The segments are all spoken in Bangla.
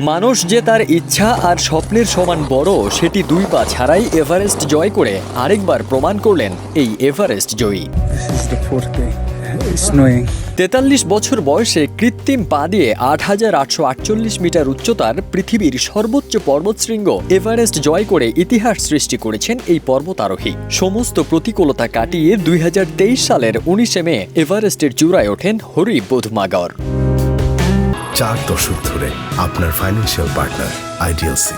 মানুষ যে তার ইচ্ছা আর স্বপ্নের সমান বড় সেটি 2 পা ছাড়াই এভারেস্ট জয় করে আরেকবার প্রমাণ করলেন এই এভারেস্ট জয়ী। 43 বছর বয়সে কৃত্রিম পা দিয়ে 8,848 মিটার উচ্চতার পৃথিবীর সর্বোচ্চ পর্বতশৃঙ্গ এভারেস্ট জয় করে ইতিহাস সৃষ্টি করেছেন এই পর্বতারোহী। সমস্ত প্রতিকূলতা কাটিয়ে 2023 সালের 19 মে এভারেস্টের চূড়ায় ওঠেন হরি বুধমাগর। 4 দশক ধরে আপনার ফাইন্যান্সিয়াল পার্টনার আইডিএলসি।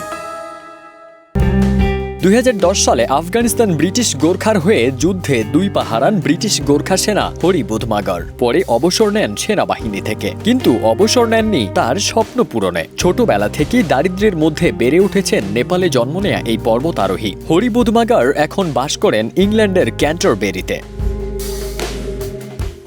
2010 সালে আফগানিস্তান ব্রিটিশ গোর্খার হয়ে যুদ্ধে 2 পা হারান ব্রিটিশ গোর্খা সেনা হরি বুধমাগর। পরে অবসর নেন সেনাবাহিনী থেকে, কিন্তু অবসর নেননি তার স্বপ্ন পূরণে। ছোটবেলা থেকেই দারিদ্র্যের মধ্যে বেড়ে উঠেছেন নেপালে জন্ম নেয়া এই পর্বতারোহী। হরি বুধমাগর এখন বাস করেন ইংল্যান্ডের ক্যান্টারবেরিতে।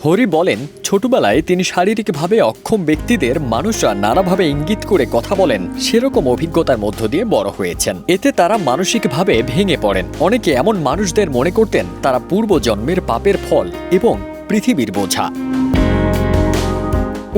হরি বলেন, ছোটবেলায় তিনি শারীরিকভাবে অক্ষম ব্যক্তিদের মানুষরা নানাভাবে ইঙ্গিত করে কথা বলেন সেরকম অভিজ্ঞতার মধ্য দিয়ে বড় হয়েছেন। এতে তারা মানসিকভাবে ভেঙে পড়েন। অনেকে এমন মানুষদের মনে করতেন তারা পূর্বজন্মের পাপের ফল এবং পৃথিবীর বোঝা।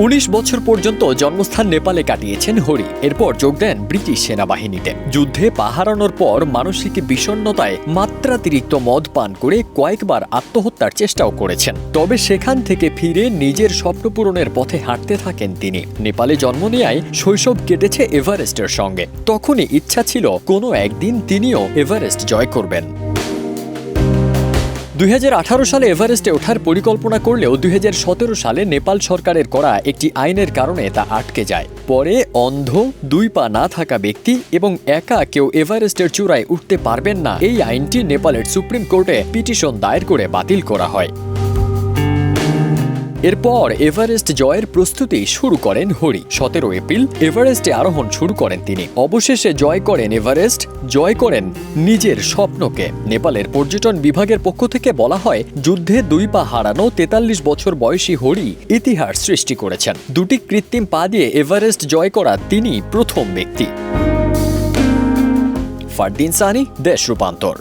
19 বছর পর্যন্ত জন্মস্থান নেপালে কাটিয়েছেন হরি। এরপর যোগ দেন ব্রিটিশ সেনাবাহিনীতে। যুদ্ধে পা হারানোর পর মানসিক বিষণ্ণতায় মাত্রাতিরিক্ত মদ পান করে কয়েকবার আত্মহত্যার চেষ্টাও করেছেন। তবে সেখান থেকে ফিরে নিজের স্বপ্ন পূরণের পথে হাঁটতে থাকেন তিনি। নেপালে জন্ম নেয়ায় শৈশব কেটেছে এভারেস্টের সঙ্গে। তখনই ইচ্ছা ছিল কোনো একদিন তিনিও এভারেস্ট জয় করবেন। 2018 সালে এভারেস্টে ওঠার পরিকল্পনা করলেও 2017 সালে নেপাল সরকারের করা একটি আইনের কারণে তা আটকে যায়। পরে অন্ধ, 2 পা না থাকা ব্যক্তি এবং একা কেউ এভারেস্টের চূড়ায় উঠতে পারবেন না এই আইনটি নেপালের সুপ্রিম কোর্টে পিটিশন দায়ের করে বাতিল করা হয়। এরপর এভারেস্ট জয়ের প্রস্তুতি শুরু করেন হরি। 17 এপ্রিল এভারেস্টে আরোহণ শুরু করেন তিনি। অবশেষে জয় করেন এভারেস্ট, জয় করেন নিজের স্বপ্নকে। নেপালের পর্যটন বিভাগের পক্ষ থেকে বলা হয়, যুদ্ধে 2 পা হারানো 43 বছর বয়সী হরি ইতিহাস সৃষ্টি করেছেন। 2টি কৃত্রিম পা দিয়ে এভারেস্ট জয় করা তিনি প্রথম ব্যক্তি। ফারদিন সানি, দেশ রূপান্তর।